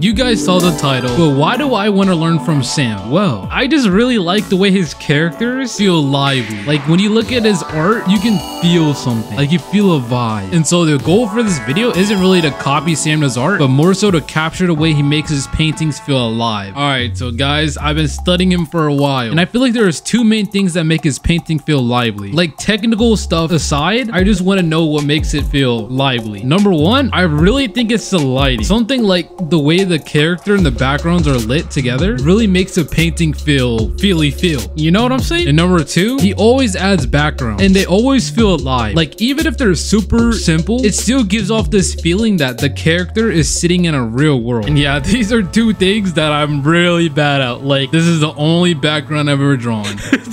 You guys saw the title, but why do I want to learn from Sam? Well, I just really like the way his characters feel lively. Like when you look at his art, you can feel something. Like you feel a vibe. And so the goal for this video isn't really to copy Sam's art, but more so to capture the way he makes his paintings feel alive. Alright, so guys, I've been studying him for a while, and I feel like there's two main things that make his painting feel lively. Like technical stuff aside, I just want to know what makes it feel lively. Number one, I really think it's the lighting. Something like the way the character and the backgrounds are lit together really makes a painting feel. You know what I'm saying? And number two, he always adds background and they always feel alive. Like even if they're super simple, it still gives off this feeling that the character is sitting in a real world. And yeah, these are two things that I'm really bad at. Like this is the only background I've ever drawn.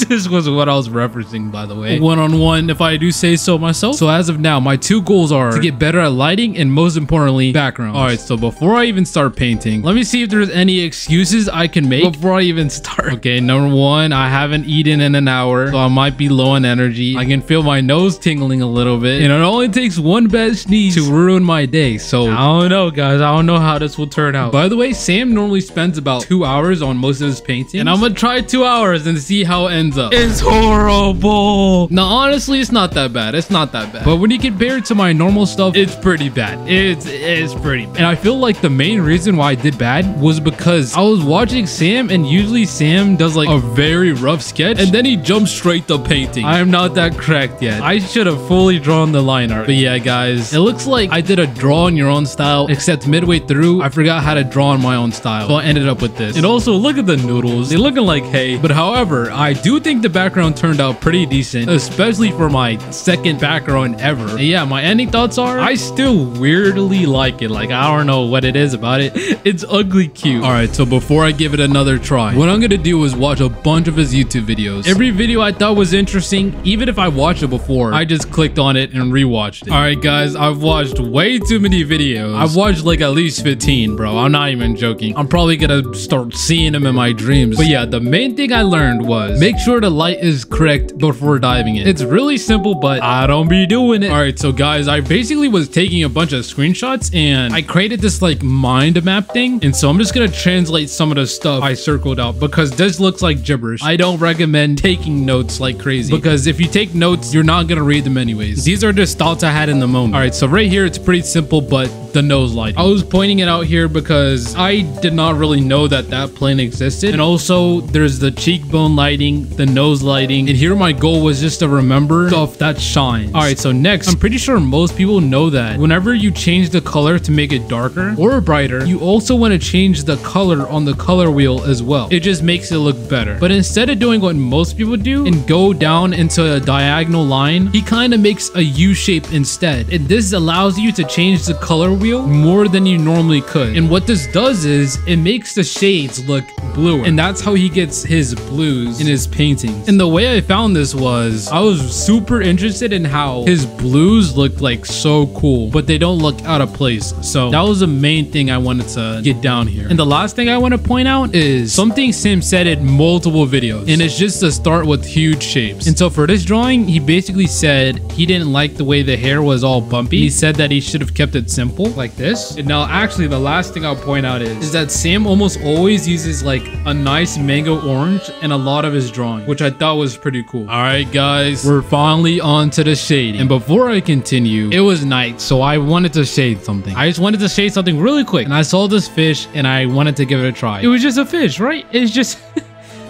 This was what I was referencing, by the way. One-on-one, if I do say so myself. So as of now, my two goals are to get better at lighting and most importantly, background. All right, so before I even start painting, let me see if there's any excuses I can make before I even start. Okay, number one, I haven't eaten in an hour, so I might be low on energy. I can feel my nose tingling a little bit, and it only takes one bad sneeze to ruin my day. So I don't know, guys. I don't know how this will turn out. By the way, Sam normally spends about 2 hours on most of his paintings, and I'm gonna try 2 hours and see how it ends up. It's horrible. No, honestly, it's not that bad. It's not that bad. But when you compare it to my normal stuff, it's pretty bad. It's pretty bad. And I feel like the main reason why I did bad was because I was watching Sam, and usually Sam does like a very rough sketch and then he jumps straight to painting. I am not that cracked yet. I should have fully drawn the line art. But yeah, guys, it looks like I did a draw in your own style, except midway through I forgot how to draw in my own style, so I ended up with this. And also look at the noodles, they're looking like hay. But however, I do think the background turned out pretty decent, especially for my second background ever. And yeah, my ending thoughts are I still weirdly like it. Like I don't know what it is about it. It's ugly cute. All right, so before I give it another try, what I'm gonna do is watch a bunch of his YouTube videos. Every video I thought was interesting, even if I watched it before, I just clicked on it and rewatched it. All right, guys, I've watched way too many videos. I've watched like at least 15, bro. I'm not even joking. I'm probably gonna start seeing them in my dreams. But yeah, the main thing I learned was make sure the light is correct before diving in. It's really simple, but I don't be doing it. All right, so guys, I basically was taking a bunch of screenshots and I created this like mind map thing. And so I'm just gonna translate some of the stuff I circled out because this looks like gibberish. I don't recommend taking notes like crazy because if you take notes, you're not gonna read them anyways. These are just thoughts I had in the moment. All right, so right here, it's pretty simple, but the nose light. I was pointing it out here because I did not really know that plane existed. And also there's the cheekbone lighting, the nose lighting. And here my goal was just to remember stuff that shines. All right, so next, I'm pretty sure most people know that whenever you change the color to make it darker or brighter, you also want to change the color on the color wheel as well. It just makes it look better. But instead of doing what most people do and go down into a diagonal line, he kind of makes a U shape instead. And this allows you to change the color wheel more than you normally could. And what this does is it makes the shades look bluer. And that's how he gets his blues in his paintings. And the way I found this was I was super interested in how his blues look like so cool, but they don't look out of place. So that was the main thing I wanted to get down here. And the last thing I want to point out is something Sam said in multiple videos, and it's just to start with huge shapes. And so for this drawing, he basically said he didn't like the way the hair was all bumpy. He said that he should have kept it simple like this. And now actually the last thing I'll point out is that Sam almost always uses like a nice mango orange in a lot of his drawing, which I thought was pretty cool. All right, guys, we're finally on to the shading. And before I continue, it was night, so I wanted to shade something. I just wanted to shade something really quick, and I saw this fish and I wanted to give it a try. It was just a fish, right? It's just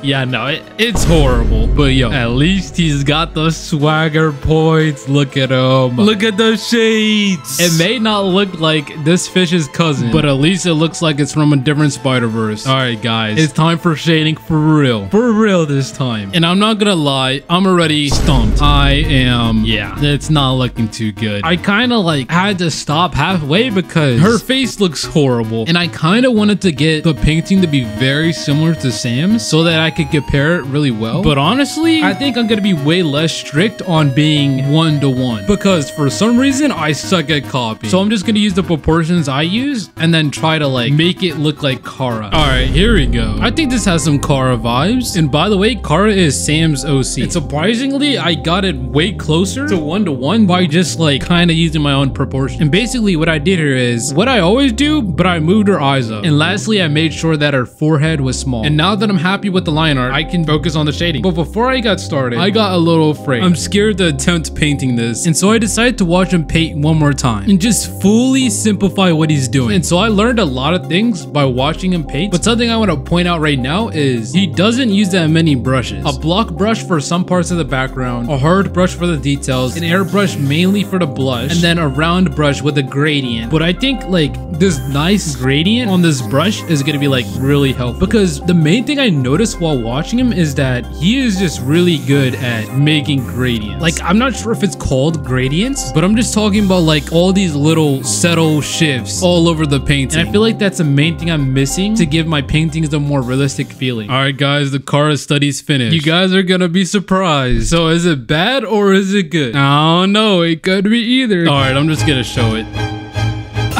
yeah, no, it's horrible. But yo, at least he's got the swagger points. Look at him. Look at the shades. It may not look like this fish's cousin, but at least it looks like it's from a different Spider-Verse. All right, guys, it's time for shading for real. For real this time. And I'm not gonna lie, I'm already stumped. I am, yeah, it's not looking too good. I kind of like had to stop halfway because her face looks horrible. And I kind of wanted to get the painting to be very similar to Sam's so that I I could compare it really well. But honestly, I think I'm gonna be way less strict on being 1-to-1 because for some reason I suck at copying. So I'm just gonna use the proportions I use and then try to like make it look like Kara. All right, here we go. I think this has some Kara vibes. And by the way, Kara is Sam's OC. And surprisingly, I got it way closer to 1-to-1 by just like kind of using my own proportion. And basically what I did here is what I always do, but I moved her eyes up. And lastly, I made sure that her forehead was small. And now that I'm happy with the line art, I can focus on the shading. But before I got started, I got a little afraid. I'm scared to attempt painting this. And so I decided to watch him paint one more time and just fully simplify what he's doing. And so I learned a lot of things by watching him paint. But something I want to point out right now is he doesn't use that many brushes. A block brush for some parts of the background, a hard brush for the details, an airbrush mainly for the blush, and then a round brush with a gradient. But I think like this nice gradient on this brush is gonna be like really helpful because the main thing I noticed while watching him is that he is just really good at making gradients. Like I'm not sure if it's called gradients, but I'm just talking about like all these little subtle shifts all over the painting. And I feel like that's the main thing I'm missing to give my paintings a more realistic feeling. All right guys, the Kara study's finished. You guys are gonna be surprised. So is it bad or is it good? I don't know, it could be either. All right, I'm just gonna show it.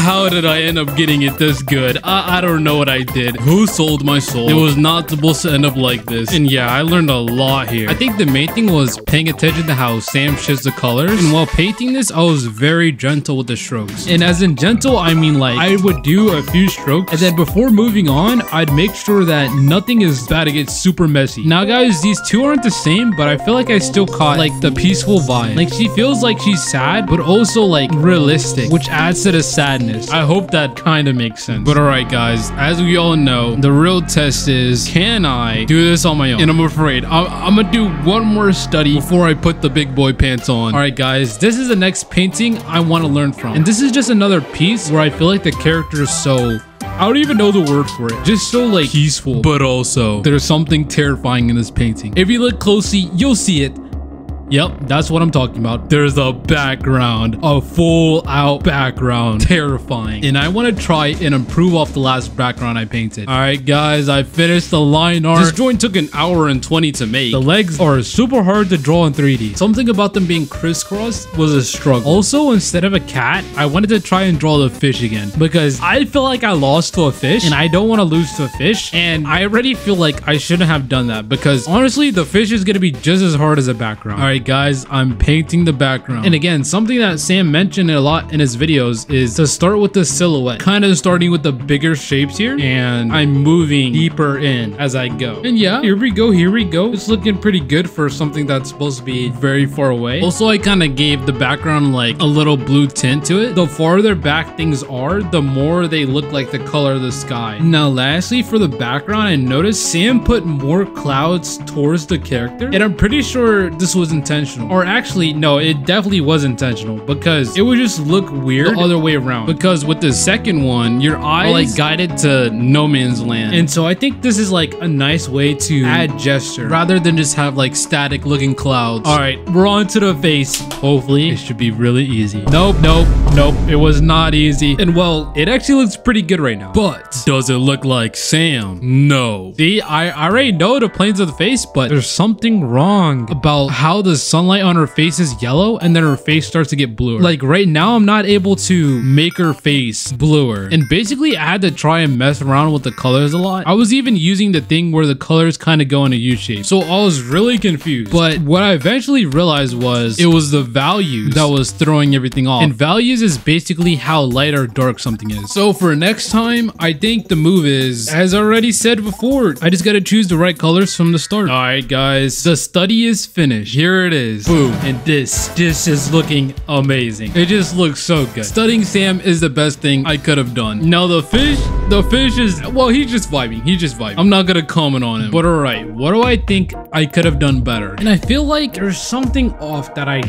How did I end up getting it this good? I don't know what I did. Who sold my soul? It was not supposed to end up like this. And yeah, I learned a lot here. I think the main thing was paying attention to how Sam shifts the colors. And while painting this, I was very gentle with the strokes. And as in gentle, I mean like I would do a few strokes. And then before moving on, I'd make sure that nothing is bad to get super messy. Now guys, these two aren't the same, but I feel like I still caught like the peaceful vibe. Like she feels like she's sad, but also like realistic, which adds to the sadness. I hope that kind of makes sense. But alright guys, as we all know, the real test is, can I do this on my own? And I'm afraid I'm gonna do one more study before I put the big boy pants on. Alright guys, this is the next painting I want to learn from. And this is just another piece where I feel like the character is so... I don't even know the word for it. Just so like peaceful, but also there's something terrifying in this painting. If you look closely, you'll see it. Yep, that's what I'm talking about. There's a background, a full out background, terrifying. And I want to try and improve off the last background I painted. All right, guys, I finished the line art. This drawing took 1 hour and 20 to make. The legs are super hard to draw in 3D. Something about them being crisscrossed was a struggle. Also, instead of a cat, I wanted to try and draw the fish again because I feel like I lost to a fish and I don't want to lose to a fish. And I already feel like I shouldn't have done that because honestly, the fish is going to be just as hard as a background. All right, guys, I'm painting the background. And again, something that Sam mentioned a lot in his videos is to start with the silhouette, kind of starting with the bigger shapes here, and I'm moving deeper in as I go. And yeah, here we go. It's looking pretty good for something that's supposed to be very far away. Also, I kind of gave the background like a little blue tint to it. The farther back things are, the more they look like the color of the sky. Now lastly, for the background, I noticed Sam put more clouds towards the character, and I'm pretty sure this was intentional. Or actually, no, it definitely was intentional because it would just look weird the other way around. Because with the second one, your eyes are like guided to no man's land. And so I think this is like a nice way to add gesture rather than just have like static looking clouds. All right, we're on to the face. Hopefully it should be really easy. Nope. It was not easy. And well, it actually looks pretty good right now. But does it look like Sam? No. See, I already know the planes of the face, but there's something wrong about how the sunlight on her face is yellow and then her face starts to get bluer. Like right now, I'm not able to make her face bluer. And basically, I had to try and mess around with the colors a lot. I was even using the thing where the colors kind of go in a U shape. So I was really confused. But what I eventually realized was it was the values that was throwing everything off. And values is basically how light or dark something is. So for next time, I think the move is, as I already said before, I just got to choose the right colors from the start. All right, guys, the study is finished. Here it is. Boom. And this is looking amazing. It just looks so good. Studying Sam is the best thing I could have done. Now the fish is, well, he's just vibing. I'm not gonna comment on him. But all right, what do I think I could have done better? And I feel like there's something off that I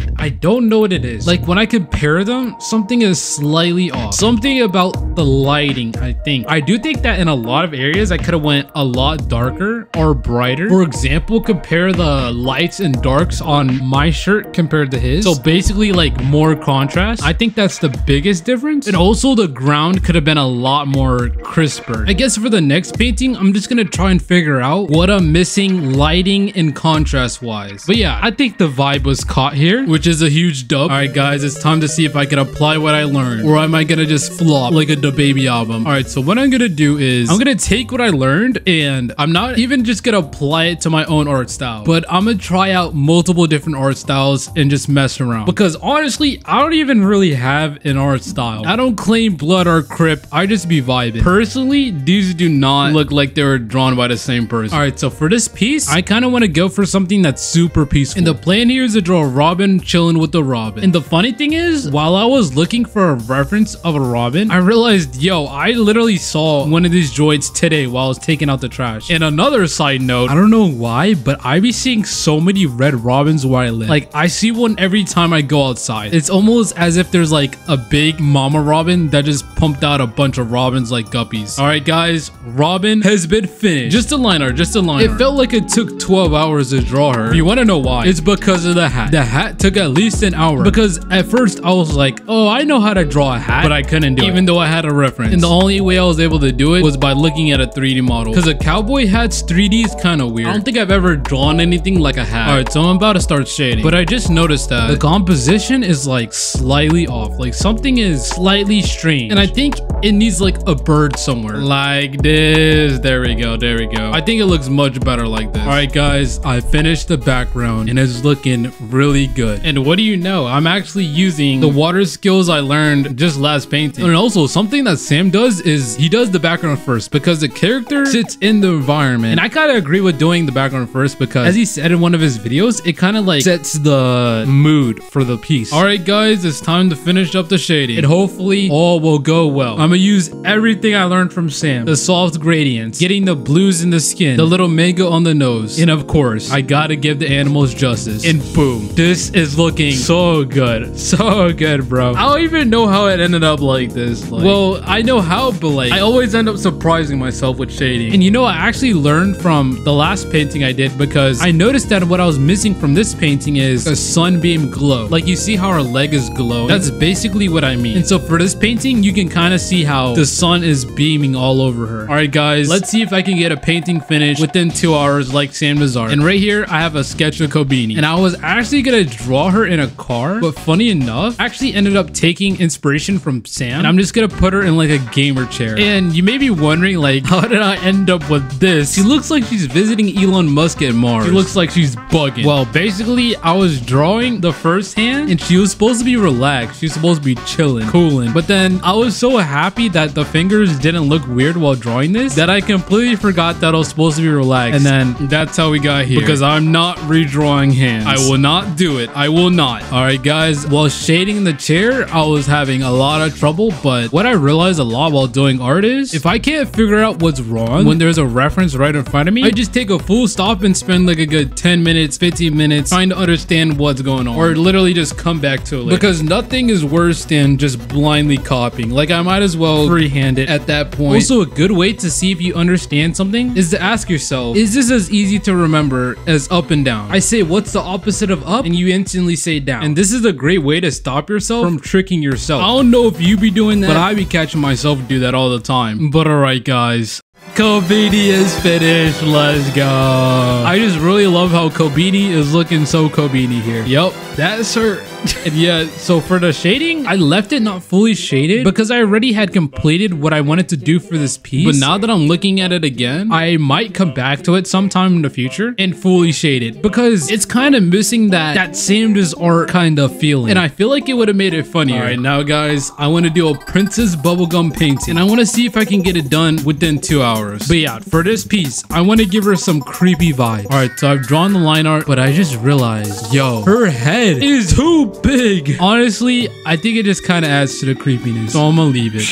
don't know what it is. Like when I compare them, something is slightly off. Something about the lighting, I think. I do think that in a lot of areas, I could have went a lot darker or brighter. For example, compare the lights and darks on on my shirt compared to his. So basically like more contrast. I think that's the biggest difference. And also the ground could have been a lot more crisper. I guess for the next painting, I'm just gonna try and figure out what I'm missing lighting and contrast wise. But yeah, I think the vibe was caught here, which is a huge dub. All right, guys, it's time to see if I can apply what I learned, or am I gonna just flop like a DaBaby album? All right, so what I'm gonna do is I'm gonna take what I learned, and I'm not even just gonna apply it to my own art style, but I'm gonna try out multiple different art styles and just mess around. Because honestly, I don't even really have an art style. I don't claim blood or crip. I just be vibing. Personally, these do not look like they were drawn by the same person. All right, so for this piece, I kind of want to go for something that's super peaceful. And the plan here is to draw Robin chilling with the Robin. And the funny thing is, while I was looking for a reference of a Robin, I realized, yo, I literally saw one of these droids today while I was taking out the trash. And another side note, I don't know why, but I be seeing so many red Robins where I live. Like, I see one every time I go outside. It's almost as if there's like a big mama Robin that just pumped out a bunch of Robins like guppies. All right, guys, Robin has been finished. Just a line art, just a line art. It felt like it took 12 hours to draw her. If you want to know why, it's because of the hat. The hat took at least an hour, because at first I was like, oh, I know how to draw a hat, but I couldn't do it, even though I had a reference. And the only way I was able to do it was by looking at a 3D model, because a cowboy hat's 3D is kind of weird. I don't think I've ever drawn anything like a hat. All right, so I'm about to start shading, but I just noticed that the composition is like slightly off. Like something is slightly strange, and I think it needs like a bird somewhere like this. There we go, there we go. I think it looks much better like this. All right, guys, I finished the background and it's looking really good. And what do you know, I'm actually using the water skills I learned just last painting. And also something that Sam does is he does the background first, because the character sits in the environment. And I kind of agree with doing the background first, because as he said in one of his videos, it kind of like sets the mood for the piece. All right, guys, it's time to finish up the shading, and hopefully all will go well. I'm gonna use everything I learned from Sam: the soft gradients, getting the blues in the skin, the little mango on the nose, and of course I gotta give the animals justice. And boom, this is looking so good, so good, bro. I don't even know how it ended up like this. Like, well, I know how, but like I always end up surprising myself with shading. And you know, I actually learned from the last painting I did, because I noticed that what I was missing from this painting is a sunbeam glow. Like, you see how her leg is glowing? That's basically what I mean. And so for this painting, you can kind of see how the sun is beaming all over her. All right, guys, let's see if I can get a painting finished within 2 hours like Sam Nazar. And right here, I have a sketch of Kobeni. And I was actually gonna draw her in a car, but funny enough, I actually ended up taking inspiration from Sam, and I'm just gonna put her in like a gamer chair. And you may be wondering, like, how did I end up with this? She looks like she's visiting Elon Musk at Mars. She looks like she's bugging. Well, basically, I was drawing the first hand, and she was supposed to be relaxed. She was supposed to be chilling, cooling. But then I was so happy that the fingers didn't look weird while drawing this that I completely forgot that I was supposed to be relaxed. And then that's how we got here, because I'm not redrawing hands. I will not do it. I will not. All right, guys, while shading the chair, I was having a lot of trouble, but what I realized a lot while doing art is if I can't figure out what's wrong when there's a reference right in front of me, I just take a full stop and spend like a good 10 minutes, 15 minutes trying to understand what's going on, or literally just come back to it later. Because nothing is worse than just blindly copying. Like, I might as well freehand it at that point. Also, a good way to see if you understand something is to ask yourself, is this as easy to remember as up and down? I say, what's the opposite of up? And you instantly say down. And this is a great way to stop yourself from tricking yourself. I don't know if you be doing that, but I be catching myself do that all the time. But all right, guys, Kobeni is finished. Let's go. I just really love how Kobeni is looking so Kobeni here. Yep, that's her. And yeah, so for the shading, I left it not fully shaded because I already had completed what I wanted to do for this piece. But now that I'm looking at it again, I might come back to it sometime in the future and fully shade it, because it's kind of missing that Sam Does Art kind of feeling. And I feel like it would have made it funnier. All right, now guys, I want to do a Princess Bubblegum painting, and I want to see if I can get it done within 2 hours. But yeah, for this piece, I want to give her some creepy vibes. All right, so I've drawn the line art, but I just realized, yo, her head is too big. Honestly, I think it just kind of adds to the creepiness, so I'm gonna leave it.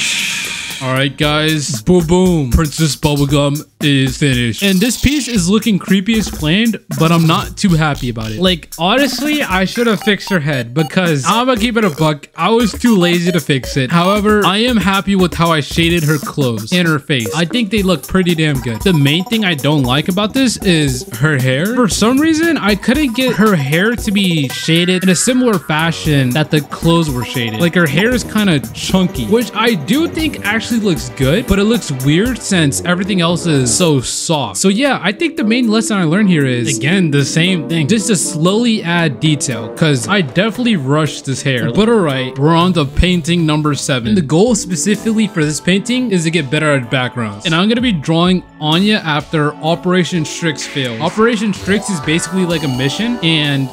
All right, guys. Boom, boom. Princess Bubblegum is finished. And this piece is looking creepy as planned, but I'm not too happy about it. Like, honestly, I should have fixed her head because I'm gonna keep it a buck. I was too lazy to fix it. However, I am happy with how I shaded her clothes and her face. I think they look pretty damn good. The main thing I don't like about this is her hair. For some reason, I couldn't get her hair to be shaded in a similar fashion that the clothes were shaded. Like, her hair is kind of chunky, which I do think actually looks good, but it looks weird since everything else is so soft. So yeah, I think the main lesson I learned here is, again, the same thing. Just to slowly add detail, because I definitely rushed this hair. But alright, we're on to painting number 7. And the goal specifically for this painting is to get better at backgrounds. And I'm going to be drawing Anya after Operation Strix fails. Operation Strix is basically like a mission, and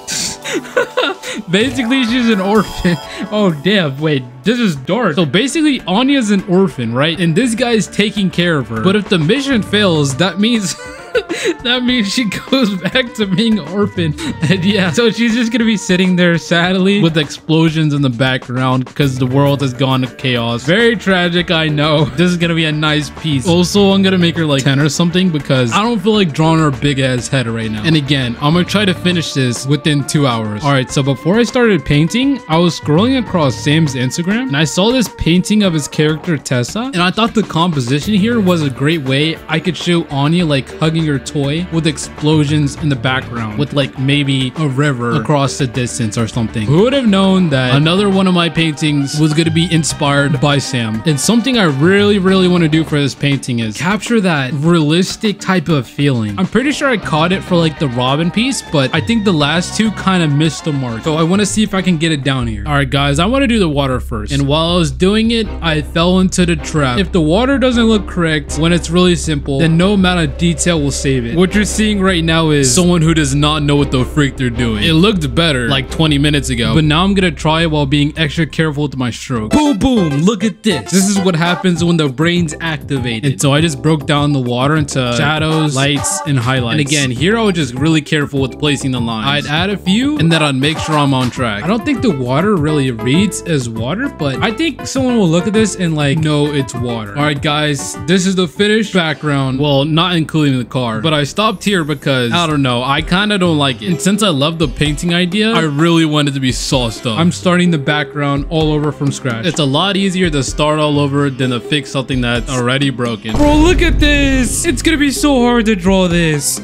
basically she's an orphan. Oh damn, wait, this is dark. So basically Anya's an orphan, right? And this guy's taking care of her. But if the mission fails, that means that means she goes back to being an orphan. And yeah, so she's just gonna be sitting there sadly with explosions in the background because the world has gone to chaos. Very tragic, I know. This is gonna be a nice piece. Also, I'm gonna make her like 10 or something because I don't feel like drawing her big ass head right now. And again, I'm gonna try to finish this within 2 hours. All right, so before I started painting, I was scrolling across Sam's Instagram and I saw this painting of his character Tessa, and I thought the composition here was a great way I could show Anya like hugging her toy with explosions in the background with like maybe a river across the distance or something. Who would have known that another one of my paintings was going to be inspired by Sam? And something I really want to do for this painting is capture that realistic type of feeling. I'm pretty sure I caught it for like the Robin piece, but I think the last two kind of missed the mark. So I want to see if I can get it down here. All right, guys, I want to do the water first. And while I was doing it, I fell into the trap. If the water doesn't look correct when it's really simple, then no amount of detail will save it. What you're seeing right now is someone who does not know what the freak they're doing. It looked better like 20 minutes ago, but now I'm gonna try it while being extra careful with my strokes. Boom, boom, look at this. This is what happens when the brain's activated. And so I just broke down the water into shadows, lights, and highlights. And again, here I was just really careful with placing the lines. I'd add a few, and then I'd make sure I'm on track. I don't think the water really reads as water, but I think someone will look at this and like, no, it's water. All right, guys, this is the finished background. Well, not including the car, but I stopped here because I don't know, I kind of don't like it. And since I love the painting idea, I really wanted to be sauced up. I'm starting the background all over from scratch. It's a lot easier to start all over than to fix something that's already broken. Bro, look at this. It's gonna be so hard to draw this.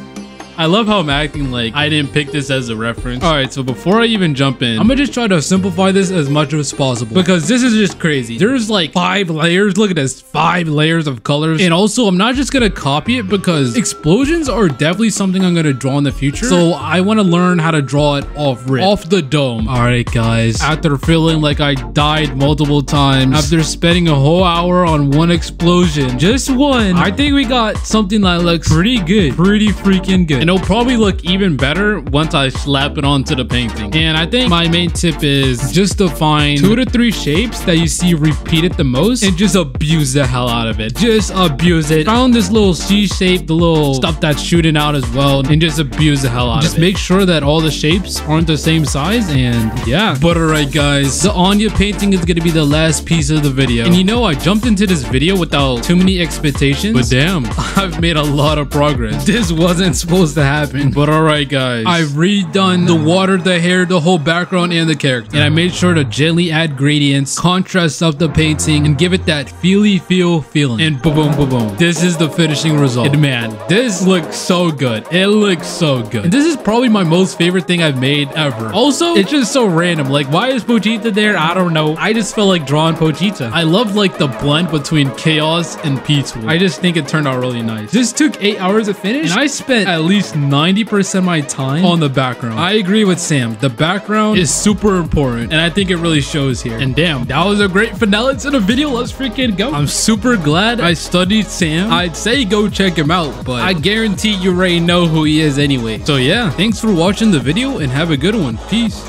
I love how I'm acting like I didn't pick this as a reference. All right, so before I even jump in, I'm gonna just try to simplify this as much as possible because this is just crazy. There's like 5 layers. Look at this, 5 layers of colors. And also, I'm not just gonna copy it because explosions are definitely something I'm gonna draw in the future. So I want to learn how to draw it off rip, off the dome. All right, guys, after feeling like I died multiple times, after spending a whole hour on one explosion, just one, I think we got something that looks pretty good, pretty freaking good. And it'll probably look even better once I slap it onto the painting. And I think my main tip is just to find 2 to 3 shapes that you see repeated the most and just abuse the hell out of it. Just abuse it. Found this little C shape, the little stuff that's shooting out as well, and just abuse the hell out of it. Just make sure that all the shapes aren't the same size, and yeah. But alright, guys, the Anya painting is gonna be the last piece of the video. And you know, I jumped into this video without too many expectations, but damn, I've made a lot of progress. This wasn't supposed to happen, but all right, guys, I've redone the water, the hair, the whole background, and the character, and I made sure to gently add gradients, contrast up the painting, and give it that feely feeling. And boom, boom, boom, boom, this is the finishing result. And man, this looks so good. It looks so good. And this is probably my most favorite thing I've made ever. Also, it's just so random. Like, why is Pochita there? I don't know. I just felt like drawing Pochita. I love like the blend between chaos and peaceful. I just think it turned out really nice. This took 8 hours to finish, and I spent at least 90% of my time on the background. I agree with Sam. The background is super important, and I think it really shows here. And damn, that was a great finale to the video. Let's freaking go. I'm super glad I studied Sam. I'd say go check him out, but I guarantee you already know who he is anyway. So yeah, thanks for watching the video and have a good one. Peace.